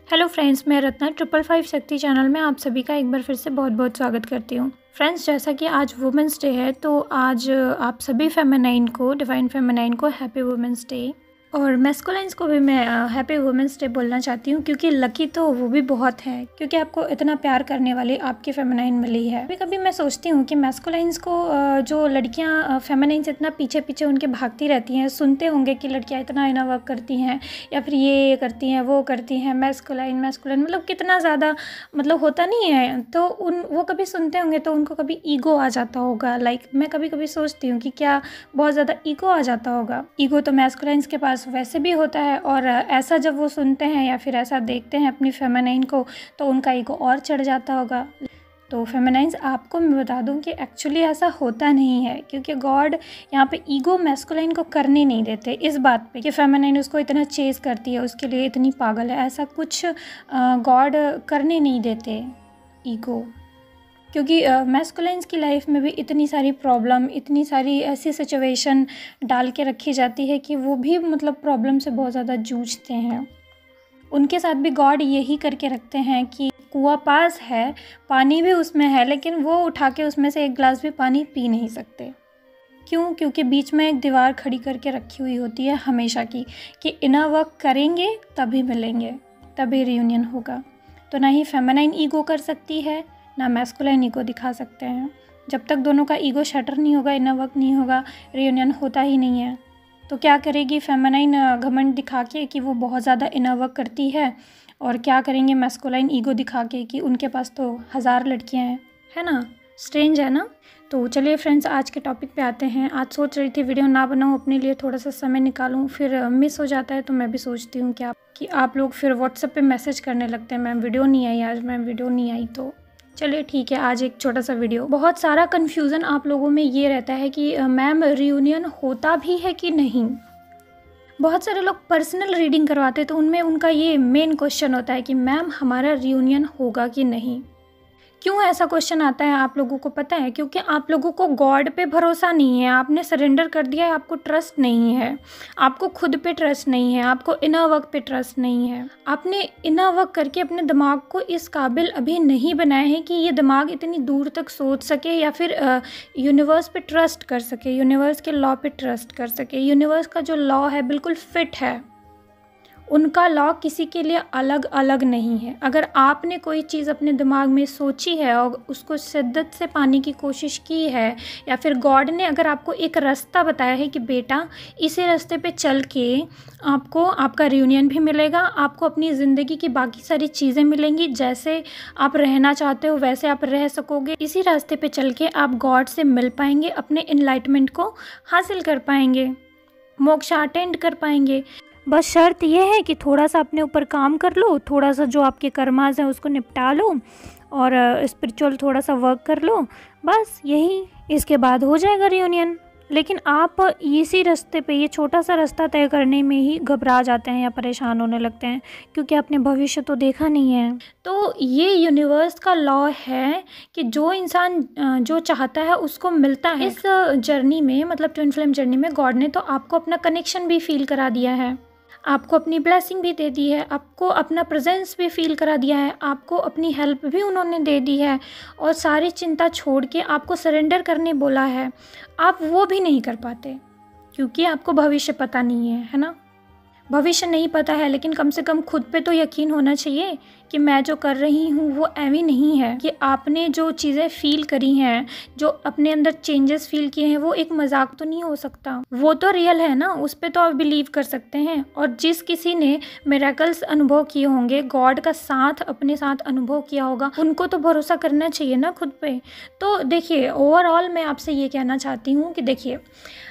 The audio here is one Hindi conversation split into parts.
हेलो फ्रेंड्स, मैं रत्ना 555 शक्ति चैनल में आप सभी का एक बार फिर से बहुत बहुत स्वागत करती हूँ। फ्रेंड्स, जैसा कि आज वुमेंस डे है तो आज आप सभी फेमिनाइन को, डिवाइन फेमिनाइन को हैप्पी वुमेंस डे, और मैस्कुलाइंस को भी मैं हैप्पी वुमेंस डे बोलना चाहती हूँ, क्योंकि लकी तो वो भी बहुत है क्योंकि आपको इतना प्यार करने वाली आपकी फेमिनाइन मिली है। कभी कभी मैं सोचती हूँ कि मैस्कुलाइंस को जो लड़कियाँ फेमिनाइन से इतना पीछे पीछे उनके भागती रहती हैं, सुनते होंगे कि लड़कियाँ इतना इनर वर्क करती हैं या फिर ये करती हैं वो करती हैं, मैस्कुलाइन मतलब कितना ज़्यादा मतलब होता नहीं है, तो वो कभी सुनते होंगे तो उनको कभी ईगो आ जाता होगा। मैं कभी कभी सोचती हूँ कि क्या बहुत ज़्यादा ईगो आ जाता होगा। ईगो तो मैस्कुलाइंस के पास वैसे भी होता है, और ऐसा जब वो सुनते हैं या फिर ऐसा देखते हैं अपनी फेमिनाइन को तो उनका ईगो और चढ़ जाता होगा। तो फेमिनाइंस, आपको मैं बता दूं कि एक्चुअली ऐसा होता नहीं है, क्योंकि गॉड यहाँ पे ईगो मैस्कुलाइन को करने नहीं देते इस बात पे कि फेमिनाइन उसको इतना चेस करती है, उसके लिए इतनी पागल है, ऐसा कुछ गॉड करने नहीं देते ईगो। क्योंकि मैस्कुलाइंस की लाइफ में भी इतनी सारी प्रॉब्लम, इतनी सारी ऐसी सिचुएशन डाल के रखी जाती है कि वो भी मतलब प्रॉब्लम से बहुत ज़्यादा जूझते हैं। उनके साथ भी गॉड यही करके रखते हैं कि कुआं पास है, पानी भी उसमें है, लेकिन वो उठा के उसमें से एक गिलास भी पानी पी नहीं सकते। क्यों? क्योंकि बीच में एक दीवार खड़ी करके रखी हुई होती है हमेशा की, कि इनर वर्क करेंगे तभी मिलेंगे, तभी रियूनियन होगा। तो ना ही फेमिनाइन ईगो कर सकती है, ना मैस्कुलाइन ईगो दिखा सकते हैं। जब तक दोनों का ईगो शटर नहीं होगा, इनर वर्क नहीं होगा, रियूनियन होता ही नहीं है। तो क्या करेगी फेमिनाइन घमंड दिखा के कि वो बहुत ज़्यादा इनर वर्क करती है, और क्या करेंगे मैस्कुलाइन ईगो दिखा के कि उनके पास तो 1000 लड़कियां हैं, है ना? स्ट्रेंज है ना? तो चलिए फ्रेंड्स, आज के टॉपिक पे आते हैं। आज सोच रही थी वीडियो ना बनाऊँ, अपने लिए थोड़ा सा समय निकालूँ, फिर मिस हो जाता है। तो मैं भी सोचती हूँ कि आप लोग फिर व्हाट्सएप पे मैसेज करने लगते हैं, मैम वीडियो नहीं आई आज, मैम वीडियो नहीं आई। तो चलिए ठीक है, आज एक छोटा सा वीडियो। बहुत सारा कन्फ्यूज़न आप लोगों में ये रहता है कि मैम रियूनियन होता भी है कि नहीं। बहुत सारे लोग पर्सनल रीडिंग करवाते हैं तो उनमें उनका ये मेन क्वेश्चन होता है कि मैम हमारा रियूनियन होगा कि नहीं। क्यों ऐसा क्वेश्चन आता है आप लोगों को पता है? क्योंकि आप लोगों को गॉड पे भरोसा नहीं है, आपने सरेंडर कर दिया है, आपको ट्रस्ट नहीं है, आपको खुद पे ट्रस्ट नहीं है, आपको इनर वर्क पे ट्रस्ट नहीं है। आपने इनर वर्क करके अपने दिमाग को इस काबिल अभी नहीं बनाया है कि ये दिमाग इतनी दूर तक सोच सके या फिर यूनिवर्स पे ट्रस्ट कर सके, यूनिवर्स के लॉ पे ट्रस्ट कर सके। यूनिवर्स का जो लॉ है बिल्कुल फिट है, उनका लॉ किसी के लिए अलग अलग नहीं है। अगर आपने कोई चीज़ अपने दिमाग में सोची है और उसको शिद्दत से पाने की कोशिश की है, या फिर गॉड ने अगर आपको एक रास्ता बताया है कि बेटा इसी रास्ते पे चल के आपको आपका रियूनियन भी मिलेगा, आपको अपनी ज़िंदगी की बाकी सारी चीज़ें मिलेंगी, जैसे आप रहना चाहते हो वैसे आप रह सकोगे, इसी रास्ते पे चल के आप गॉड से मिल पाएंगे, अपने इनलाइटमेंट को हासिल कर पाएंगे, मोक्ष अटेंड कर पाएंगे। बस शर्त यह है कि थोड़ा सा अपने ऊपर काम कर लो, थोड़ा सा जो आपके कर्मास हैं उसको निपटा लो, और स्पिरिचुअल थोड़ा सा वर्क कर लो, बस यही, इसके बाद हो जाएगा रियूनियन। लेकिन आप इसी रास्ते पे, ये छोटा सा रास्ता तय करने में ही घबरा जाते हैं या परेशान होने लगते हैं, क्योंकि आपने भविष्य तो देखा नहीं है। तो ये यूनिवर्स का लॉ है कि जो इंसान जो चाहता है उसको मिलता है। इस जर्नी में, मतलब ट्विन फ्लेम जर्नी में, गॉड ने तो आपको अपना कनेक्शन भी फील करा दिया है, आपको अपनी ब्लेसिंग भी दे दी है, आपको अपना प्रेजेंस भी फील करा दिया है, आपको अपनी हेल्प भी उन्होंने दे दी है, और सारी चिंता छोड़ के आपको सरेंडर करने बोला है। आप वो भी नहीं कर पाते क्योंकि आपको भविष्य पता नहीं है ना? भविष्य नहीं पता है, लेकिन कम से कम खुद पे तो यकीन होना चाहिए कि मैं जो कर रही हूँ वो एवी नहीं है, कि आपने जो चीज़ें फील करी हैं, जो अपने अंदर चेंजेस फील किए हैं, वो एक मजाक तो नहीं हो सकता, वो तो रियल है ना, उस पर तो आप बिलीव कर सकते हैं। और जिस किसी ने मिरेकल्स अनुभव किए होंगे, गॉड का साथ अपने साथ अनुभव किया होगा, उनको तो भरोसा करना चाहिए ना खुद पे। तो देखिए, ओवरऑल मैं आपसे ये कहना चाहती हूँ कि देखिए,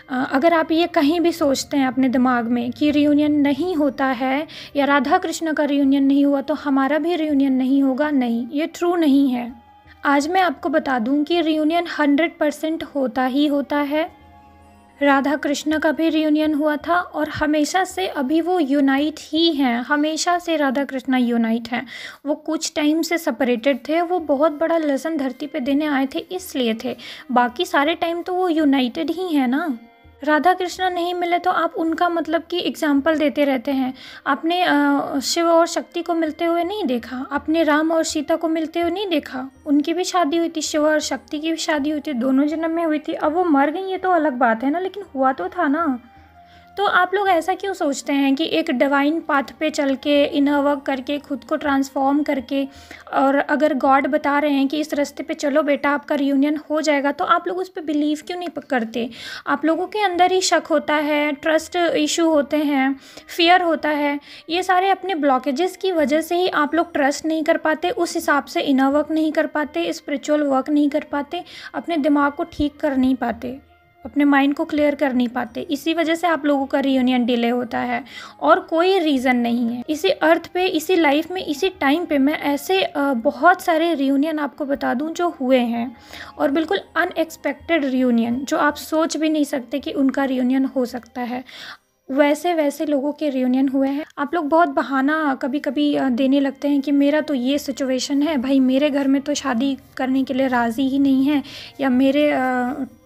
अगर आप ये कहीं भी सोचते हैं अपने दिमाग में कि रियूनियन नहीं होता है, या राधा कृष्ण का रियूनियन नहीं हुआ तो हमारा भी रियूनियन नहीं होगा, नहीं, ये ट्रू नहीं है। आज मैं आपको बता दूं कि रियूनियन 100% होता ही होता है। राधा कृष्ण का भी रियूनियन हुआ था, और हमेशा से अभी वो यूनाइट ही हैं, हमेशा से राधा कृष्ण यूनाइट हैं। वो कुछ टाइम से सेपरेटेड थे, वो बहुत बड़ा लेसन धरती पे देने आए थे इसलिए थे, बाकी सारे टाइम तो वो यूनाइटेड ही हैं ना। राधा कृष्ण नहीं मिले तो आप उनका मतलब कि एग्जाम्पल देते रहते हैं। आपने शिव और शक्ति को मिलते हुए नहीं देखा, आपने राम और सीता को मिलते हुए नहीं देखा। उनकी भी शादी हुई थी, शिव और शक्ति की भी शादी हुई थी, दोनों जन्म में हुई थी। अब वो मर गई ये तो अलग बात है ना, लेकिन हुआ तो था ना। तो आप लोग ऐसा क्यों सोचते हैं कि एक डिवाइन पाथ पे चल के, इनर वर्क करके, खुद को ट्रांसफॉर्म करके, और अगर गॉड बता रहे हैं कि इस रास्ते पे चलो बेटा आपका रियूनियन हो जाएगा, तो आप लोग उस पर बिलीव क्यों नहीं करते? आप लोगों के अंदर ही शक होता है, ट्रस्ट इशू होते हैं, फियर होता है। ये सारे अपने ब्लॉकेजेस की वजह से ही आप लोग ट्रस्ट नहीं कर पाते, उस हिसाब से इनर वर्क नहीं कर पाते, स्पिरिचुअल वर्क नहीं कर पाते, अपने दिमाग को ठीक कर नहीं पाते, अपने माइंड को क्लियर कर नहीं पाते। इसी वजह से आप लोगों का रियूनियन डिले होता है, और कोई रीज़न नहीं है। इसी अर्थ पे, इसी लाइफ में, इसी टाइम पे मैं ऐसे बहुत सारे रियूनियन आपको बता दूं जो हुए हैं, और बिल्कुल अनएक्सपेक्टेड रियूनियन, जो आप सोच भी नहीं सकते कि उनका रियूनियन हो सकता है। वैसे वैसे लोगों के रियूनियन हुए हैं। आप लोग बहुत बहाना कभी कभी देने लगते हैं कि मेरा तो ये सिचुएशन है, भाई मेरे घर में तो शादी करने के लिए राज़ी ही नहीं है, या मेरे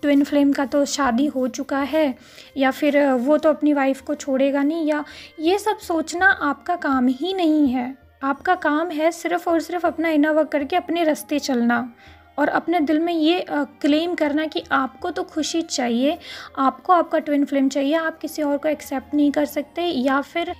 ट्विन फ्लेम का तो शादी हो चुका है, या फिर वो तो अपनी वाइफ को छोड़ेगा नहीं, या ये सब सोचना आपका काम ही नहीं है। आपका काम है सिर्फ़ और सिर्फ अपना इनर वर्क करके अपने रास्ते चलना, और अपने दिल में ये क्लेम करना कि आपको तो खुशी चाहिए, आपको आपका ट्विन फ्लेम चाहिए, आप किसी और को एक्सेप्ट नहीं कर सकते, या फिर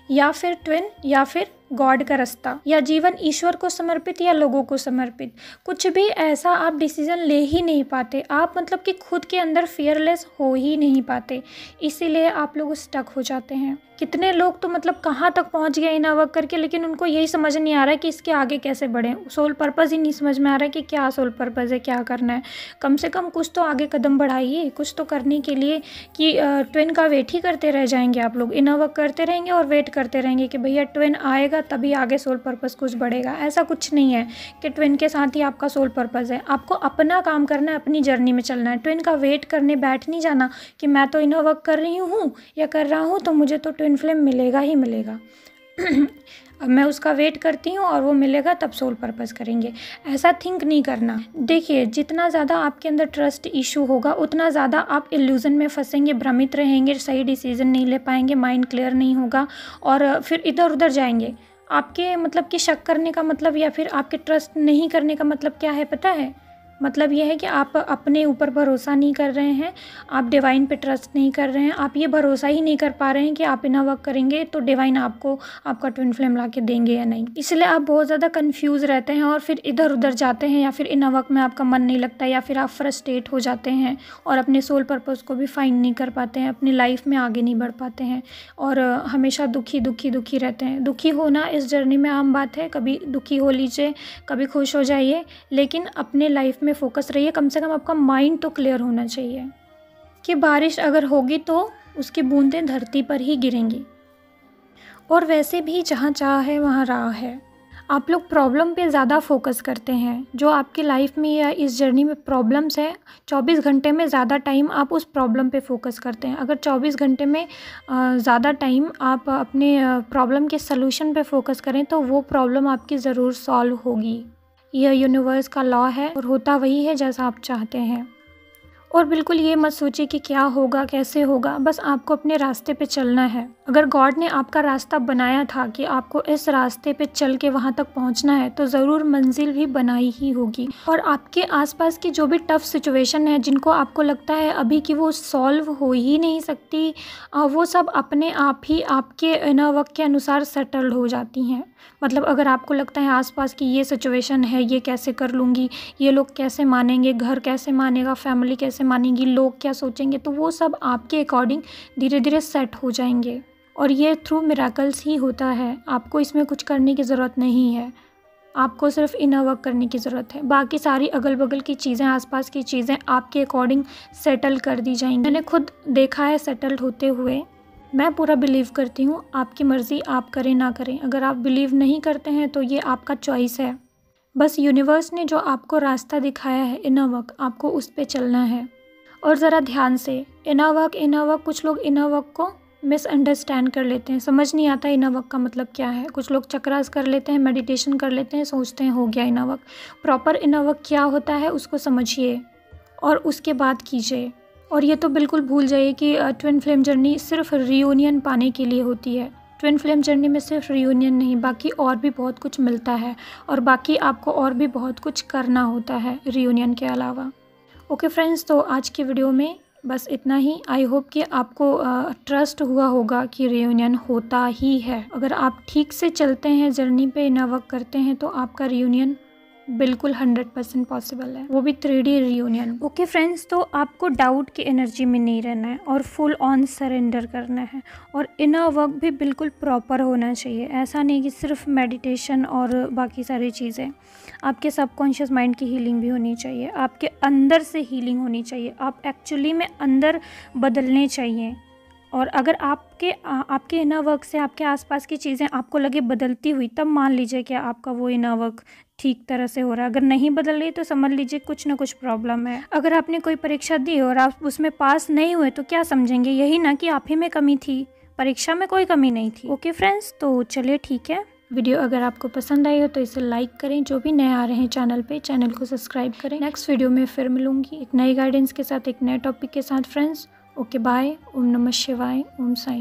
ट्विन, या फिर गॉड का रास्ता, या जीवन ईश्वर को समर्पित या लोगों को समर्पित। कुछ भी ऐसा आप डिसीजन ले ही नहीं पाते, आप मतलब कि खुद के अंदर फियरलेस हो ही नहीं पाते, इसीलिए आप लोग स्टक हो जाते हैं। कितने लोग तो मतलब कहाँ तक पहुँच गए इनर वर्क करके, लेकिन उनको यही समझ नहीं आ रहा है कि इसके आगे कैसे बढ़ें। सोल पर्पज़ ही नहीं समझ में आ रहा है कि क्या सोल पर्पज़ है, क्या करना है। कम से कम कुछ तो आगे कदम बढ़ाइए, कुछ तो करने के लिए, कि ट्विन का वेट ही करते रह जाएंगे आप लोग। इनर वर्क करते रहेंगे और वेट करते रहेंगे कि भैया ट्विन आएगा तभी आगे सोल पर्पज़ कुछ बढ़ेगा। ऐसा कुछ नहीं है कि ट्विन के साथ ही आपका सोल पर्पज़ है। आपको अपना काम करना है, अपनी जर्नी में चलना है। ट्विन का वेट करने बैठ नहीं जाना कि मैं तो इनर वर्क कर रही हूँ या कर रहा हूँ तो मुझे तो ट्विन फ्लेम मिलेगा ही मिलेगा। अब मैं उसका वेट करती हूँ और वो मिलेगा तब सोल पर्पज़ करेंगे, ऐसा थिंक नहीं करना। देखिए, जितना ज़्यादा आपके अंदर ट्रस्ट इशू होगा उतना ज़्यादा आप इल्यूज़न में फंसेंगे, भ्रमित रहेंगे, सही डिसीजन नहीं ले पाएंगे, माइंड क्लियर नहीं होगा, और फिर इधर उधर जाएंगे। आपके मतलब कि शक करने का मतलब, या फिर आपके ट्रस्ट नहीं करने का मतलब क्या है पता है? मतलब ये है कि आप अपने ऊपर भरोसा नहीं कर रहे हैं, आप डिवाइन पे ट्रस्ट नहीं कर रहे हैं, आप ये भरोसा ही नहीं कर पा रहे हैं कि आप इनर वर्क करेंगे तो डिवाइन आपको आपका ट्विन फ्लेम ला के देंगे या नहीं। इसलिए आप बहुत ज़्यादा कंफ्यूज रहते हैं और फिर इधर उधर जाते हैं, या फिर इनर वर्क में आपका मन नहीं लगता, या फिर आप फ्रस्ट्रेट हो जाते हैं और अपने सोल पर्पज़ को भी फाइंड नहीं कर पाते हैं, अपनी लाइफ में आगे नहीं बढ़ पाते हैं, और हमेशा दुखी दुखी दुखी रहते हैं। दुखी होना इस जर्नी में आम बात है, कभी दुखी हो लीजिए, कभी खुश हो जाइए, लेकिन अपने लाइफ में फोकस रहिए। कम से कम आपका माइंड तो क्लियर होना चाहिए कि बारिश अगर होगी तो उसकी बूंदें धरती पर ही गिरेंगी, और वैसे भी जहाँ चाह है वहाँ राह है। आप लोग प्रॉब्लम पे ज़्यादा फोकस करते हैं। जो आपकी लाइफ में या इस जर्नी में प्रॉब्लम्स है, 24 घंटे में ज़्यादा टाइम आप उस प्रॉब्लम पे फोकस करते हैं। अगर 24 घंटे में ज़्यादा टाइम आप अपने प्रॉब्लम के सलूशन पे फोकस करें तो वो प्रॉब्लम आपकी ज़रूर सॉल्व होगी। यह यूनिवर्स का लॉ है, और होता वही है जैसा आप चाहते हैं। और बिल्कुल ये मत सोचिए कि क्या होगा, कैसे होगा, बस आपको अपने रास्ते पे चलना है। अगर गॉड ने आपका रास्ता बनाया था कि आपको इस रास्ते पे चल के वहाँ तक पहुँचना है, तो ज़रूर मंजिल भी बनाई ही होगी। और आपके आसपास की जो भी टफ़ सिचुएशन है, जिनको आपको लगता है अभी कि वो सॉल्व हो ही नहीं सकती, वो सब अपने आप ही आपके इनर वर्क के अनुसार सेटल्ड हो जाती हैं। मतलब अगर आपको लगता है आसपास की ये सिचुएशन है, ये कैसे कर लूँगी, ये लोग कैसे मानेंगे, घर कैसे मानेगा, फैमिली कैसे मानेगी, लोग क्या सोचेंगे, तो वो सब आपके अकॉर्डिंग धीरे धीरे सेट हो जाएंगे। और ये थ्रू मिरेकल्स ही होता है। आपको इसमें कुछ करने की ज़रूरत नहीं है, आपको सिर्फ इनर वर्क करने की ज़रूरत है। बाकी सारी अगल बगल की चीज़ें, आसपास की चीज़ें आपके अकॉर्डिंग सेटल कर दी जाएंगी। मैंने खुद देखा है सेटल्ड होते हुए। मैं पूरा बिलीव करती हूँ, आपकी मर्ज़ी, आप करें ना करें। अगर आप बिलीव नहीं करते हैं तो ये आपका चॉइस है। बस यूनिवर्स ने जो आपको रास्ता दिखाया है इनर वर्क, आपको उस पे चलना है। और ज़रा ध्यान से, इनर वर्क, कुछ लोग इनर वर्क को मिसअंडरस्टैंड कर लेते हैं, समझ नहीं आता इनर वर्क का मतलब क्या है। कुछ लोग चक्रास कर लेते हैं, मेडिटेशन कर लेते हैं, सोचते हैं हो गया inner work. Proper inner work क्या होता है उसको समझिए और उसके बाद कीजिए। और ये तो बिल्कुल भूल जाइए कि ट्विन फ्लेम जर्नी सिर्फ रियूनियन पाने के लिए होती है। ट्विन फ्लेम जर्नी में सिर्फ रियूनियन नहीं, बाकी और भी बहुत कुछ मिलता है और बाकी आपको और भी बहुत कुछ करना होता है रियूनियन के अलावा। ओके फ्रेंड्स, तो आज की वीडियो में बस इतना ही। आई होप कि आपको ट्रस्ट हुआ होगा कि रियूनियन होता ही है। अगर आप ठीक से चलते हैं, जर्नी पे इनर वर्क करते हैं, तो आपका रियूनियन बिल्कुल 100% पॉसिबल है, वो भी 3D रियूनियन। ओके फ्रेंड्स, तो आपको डाउट की एनर्जी में नहीं रहना है और फुल ऑन सरेंडर करना है और इनर वर्क भी बिल्कुल प्रॉपर होना चाहिए। ऐसा नहीं कि सिर्फ मेडिटेशन और बाकी सारी चीज़ें। आपके सबकॉन्शियस माइंड की हीलिंग भी होनी चाहिए, आपके अंदर से हीलिंग होनी चाहिए, आप एक्चुअली में अंदर बदलने चाहिए। और अगर आपके इनर वर्क से आपके आसपास की चीज़ें आपको लगे बदलती हुई, तब मान लीजिए कि आपका वो इनर वर्क ठीक तरह से हो रहा है। अगर नहीं बदल रही तो समझ लीजिए कुछ ना कुछ प्रॉब्लम है। अगर आपने कोई परीक्षा दी और आप उसमें पास नहीं हुए तो क्या समझेंगे? यही ना कि आप ही में कमी थी, परीक्षा में कोई कमी नहीं थी। ओके फ्रेंड्स, तो चलिए ठीक है। वीडियो अगर आपको पसंद आई हो तो इसे लाइक करें। जो भी नए आ रहे हैं चैनल पे, चैनल को सब्सक्राइब करें। नेक्स्ट वीडियो में फिर मिलूंगी एक नई गाइडेंस के साथ, एक नए टॉपिक के साथ फ्रेंड्स। Okay bye. ओम नमः शिवाय। ओम साईं।